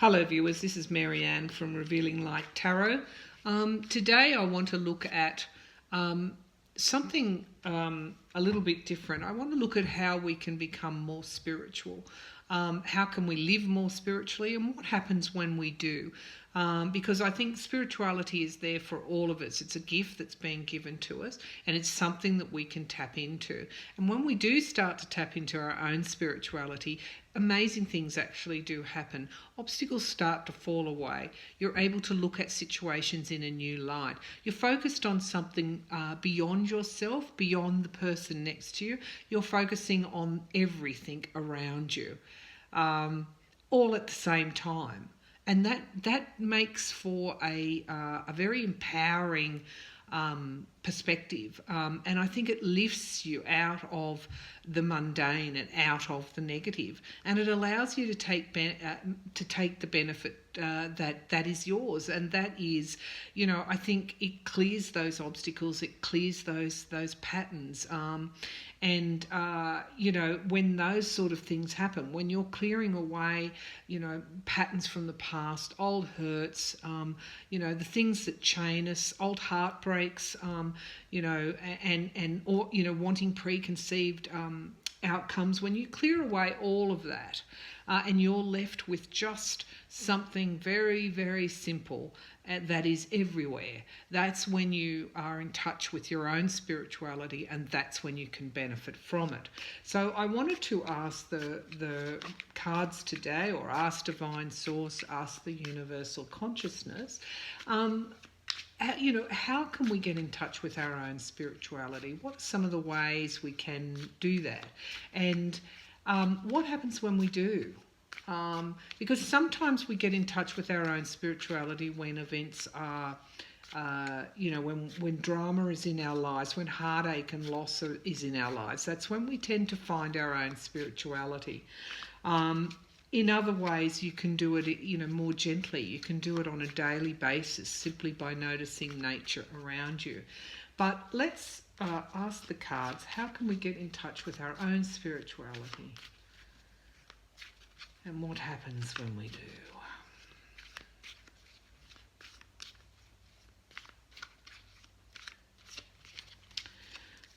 Hello viewers, this is Marianne from Revealing Light Tarot. Today I want to look at something a little bit different. I want to look at how we can become more spiritual. How can we live more spiritually and what happens when we do? Because I think spirituality is there for all of us. It's a gift that's been given to us and it's something that we can tap into. And when we do start to tap into our own spirituality, amazing things actually do happen. Obstacles start to fall away. You're able to look at situations in a new light. You're focused on something beyond yourself, beyond the person next to you. You're focusing on everything around you, all at the same time. And that makes for a very empowering perspective, and I think it lifts you out of the mundane and out of the negative, and it allows you to take the benefit that is yours, and that is, I think it clears those obstacles, it clears those patterns, and when those sort of things happen, when you're clearing away, patterns from the past, old hurts, the things that chain us, old heartbreaks, wanting preconceived outcomes, when you clear away all of that, and you're left with just something very, very simple that is everywhere, that's when you are in touch with your own spirituality, and that's when you can benefit from it. So I wanted to ask the cards today, or ask Divine Source, ask the Universal Consciousness, how can we get in touch with our own spirituality? What are some of the ways we can do that? And what happens when we do? Because sometimes we get in touch with our own spirituality when events are, when drama is in our lives, when heartache and loss is in our lives. That's when we tend to find our own spirituality. In other ways, you can do it, more gently. You can do it on a daily basis, simply by noticing nature around you. But let's ask the cards, how can we get in touch with our own spirituality? And what happens when we do?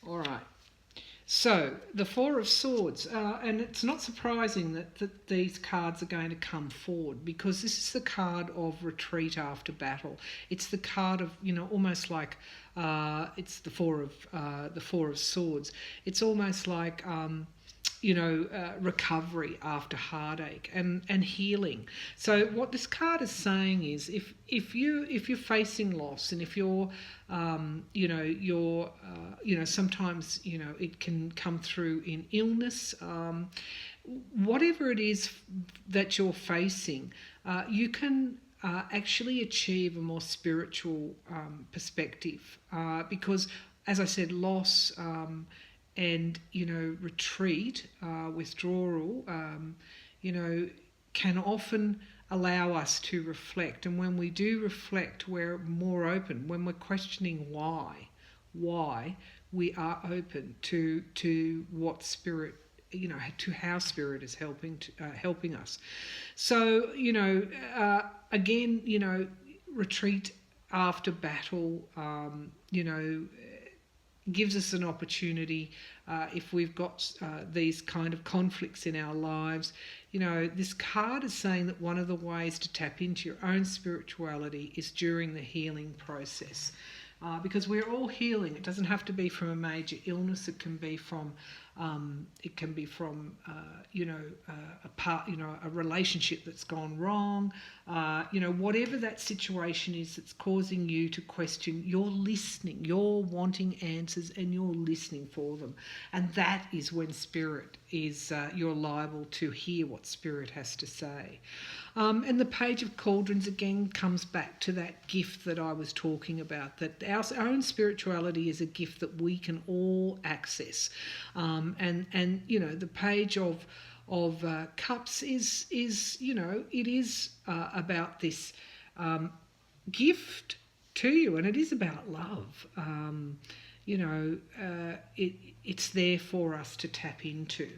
All right. So, the Four of Swords, and it's not surprising that these cards are going to come forward, because this is the card of retreat after battle. It's the card of, almost like, it's the Four of Swords. It's almost like, recovery after heartache and healing. So what this card is saying is, if you're facing loss, and if you're sometimes it can come through in illness, whatever it is that you're facing, you can actually achieve a more spiritual perspective, because, as I said, loss and retreat, withdrawal, can often allow us to reflect. And when we do reflect, we're more open. When we're questioning why we are open to what spirit, to how spirit is helping us. So again, retreat after battle, gives us an opportunity, if we've got these kind of conflicts in our lives. This card is saying that one of the ways to tap into your own spirituality is during the healing process, because we're all healing. It doesn't have to be from a major illness. It can be from a relationship that's gone wrong, whatever that situation is that's causing you to question. You're listening, you're wanting answers, and you're listening for them, and that is when spirit is, you're liable to hear what spirit has to say. And the Page of Cauldrons again comes back to that gift that I was talking about, that our own spirituality is a gift that we can all access. And the Page of Cups is it is about this gift to you, and it is about love. It's there for us to tap into.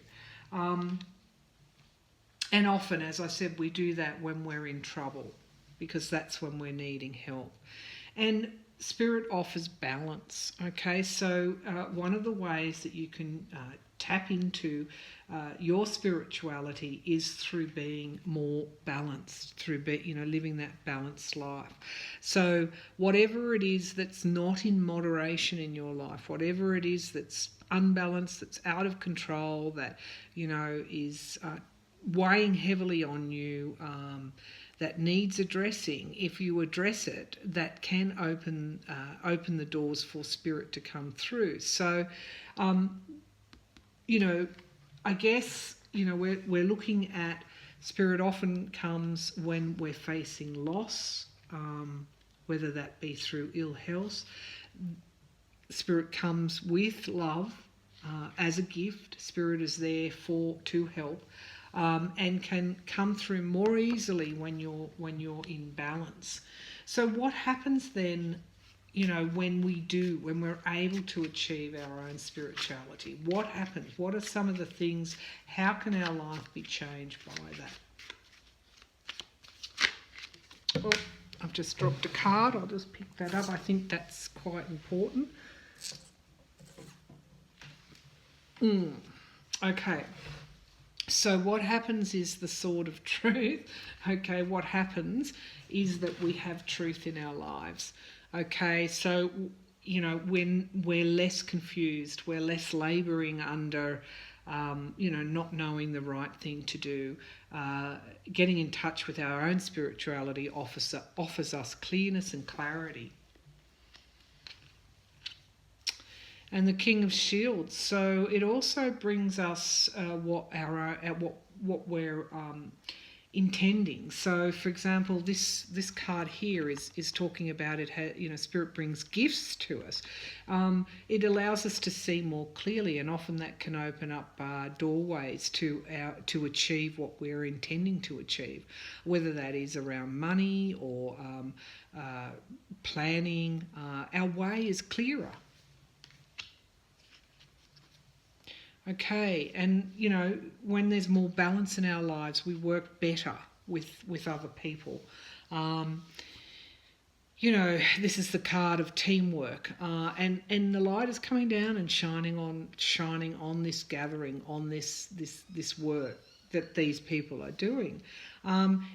And often, as I said, we do that when we're in trouble, because that's when we're needing help. And Spirit offers balance. Okay, so one of the ways that you can tap into your spirituality is through being more balanced, through living that balanced life. So whatever it is that's not in moderation in your life, whatever it is that's unbalanced, that's out of control, that is weighing heavily on you, that needs addressing, if you address it, that can open the doors for Spirit to come through. So, I guess we're looking at Spirit often comes when we're facing loss, whether that be through ill health. Spirit comes with love as a gift. Spirit is there to help. And can come through more easily when you're in balance. So what happens then, when we're able to achieve our own spirituality? What happens? What are some of the things? How can our life be changed by that? Oh, I've just dropped a card. I'll just pick that up. I think that's quite important. Okay. So what happens is the sword of truth. Okay, what happens is that we have truth in our lives. Okay, so, when we're less confused, we're less labouring under, not knowing the right thing to do. Getting in touch with our own spirituality offers us clearness and clarity. And the King of Shields. So it also brings us what we're intending. So, for example, this card here is talking about it. Spirit brings gifts to us. It allows us to see more clearly, and often that can open up doorways to achieve what we're intending to achieve, whether that is around money or planning. Our way is clearer. Okay, and when there's more balance in our lives, we work better with other people. This is the card of teamwork, and the light is coming down and shining on this gathering, on this work that these people are doing.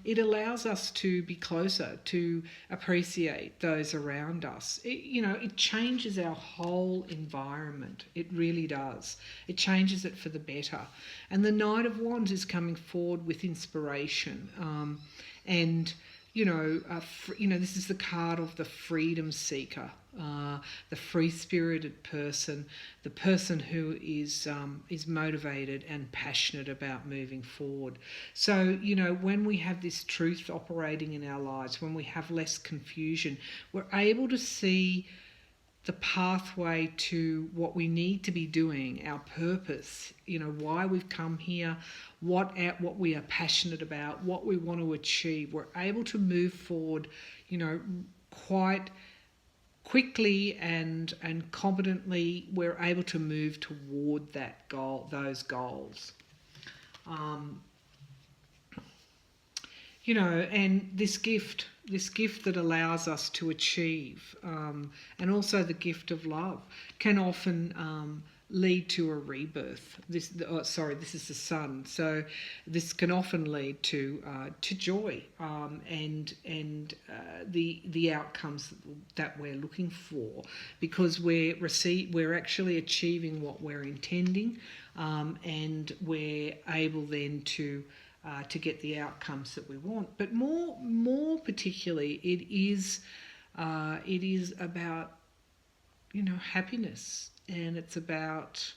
It allows us to be closer, to appreciate those around us. It changes our whole environment. It really does. It changes it for the better. And the Knight of Wands is coming forward with inspiration. This is the card of the freedom seeker, the free-spirited person, the person who is motivated and passionate about moving forward. So, when we have this truth operating in our lives, when we have less confusion, we're able to see the pathway to what we need to be doing, our purpose, why we've come here, what we are passionate about, what we want to achieve. We're able to move forward, quite quickly and competently. We're able to move toward that goal, those goals. And this gift that allows us to achieve, and also the gift of love, can often lead to a rebirth. This is the Sun. So this can often lead to joy, and the outcomes that we're looking for, because we're actually achieving what we're intending, and we're able then to get the outcomes that we want. But more particularly, it is about happiness, and it's about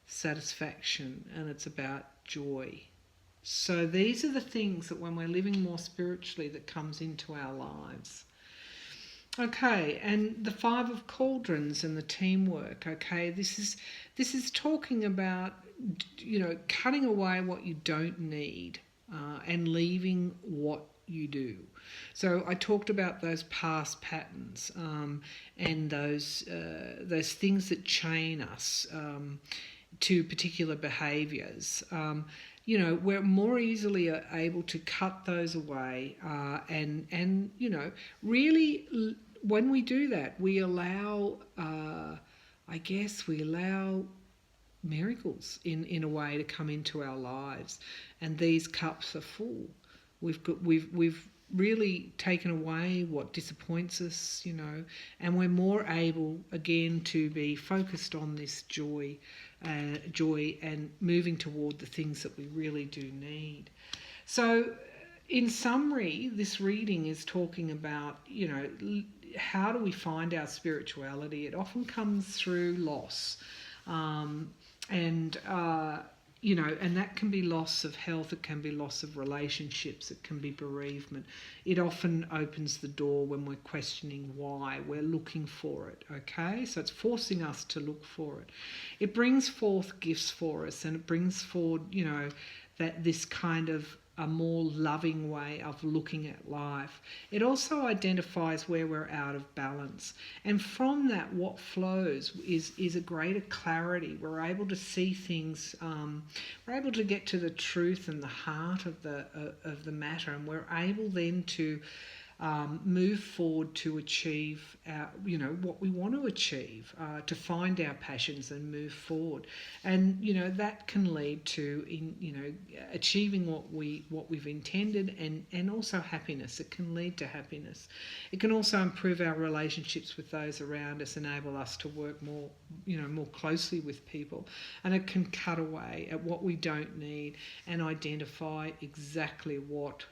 satisfaction, and it's about joy. So these are the things that when we're living more spiritually, that comes into our lives. Okay, and the Five of Cauldrons and the teamwork. Okay, this is talking about cutting away what you don't need, and leaving what you do. So I talked about those past patterns, and those things that chain us to particular behaviours. we're more easily able to cut those away, and really, when we do that, we allow, we allow miracles in a way to come into our lives, and these cups are full. We've really taken away what disappoints us, and we're more able again to be focused on this joy and moving toward the things that we really do need. So in summary, this reading is talking about, how do we find our spirituality? It often comes through loss. And that can be loss of health, it can be loss of relationships, it can be bereavement. It often opens the door when we're questioning why, we're looking for it, okay? So it's forcing us to look for it. It brings forth gifts for us, and it brings forward, that this kind of a more loving way of looking at life. It also identifies where we're out of balance. And from that, what flows is a greater clarity. We're able to see things, we're able to get to the truth and the heart of the matter, and we're able then to move forward to achieve what we want to achieve, to find our passions and move forward. And that can lead to achieving what we've intended, and also happiness. It can lead to happiness. It can also improve our relationships with those around us, enable us to work more closely with people, and it can cut away at what we don't need and identify exactly what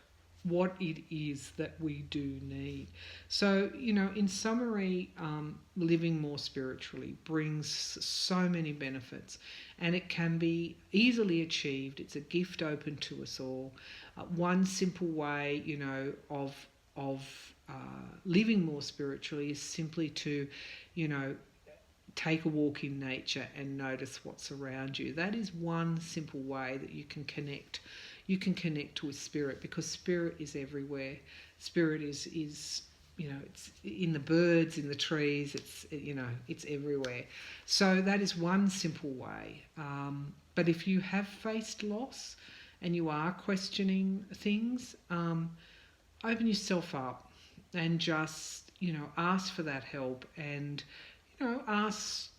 it is that we do need. So, in summary, living more spiritually brings so many benefits, and it can be easily achieved. It's a gift open to us all. One simple way, of living more spiritually is simply to, take a walk in nature and notice what's around you. That is one simple way that you can connect. You can connect with spirit, because spirit is everywhere. Spirit is it's in the birds, in the trees. It's everywhere. So that is one simple way. But if you have faced loss and you are questioning things, open yourself up and just ask for that help, and ask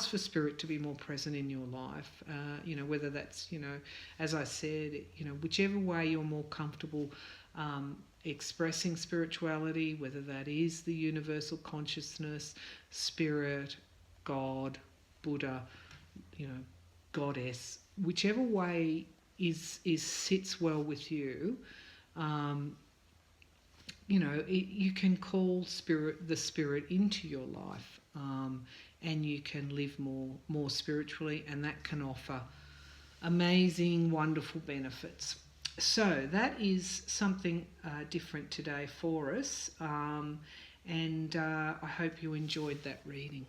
for spirit to be more present in your life, whether that's, as I said, whichever way you're more comfortable expressing spirituality, whether that is the universal consciousness, spirit, God, Buddha, goddess, whichever way sits well with you. You can call the spirit into your life, and you can live more spiritually, and that can offer amazing, wonderful benefits. So that is something different today for us, and I hope you enjoyed that reading.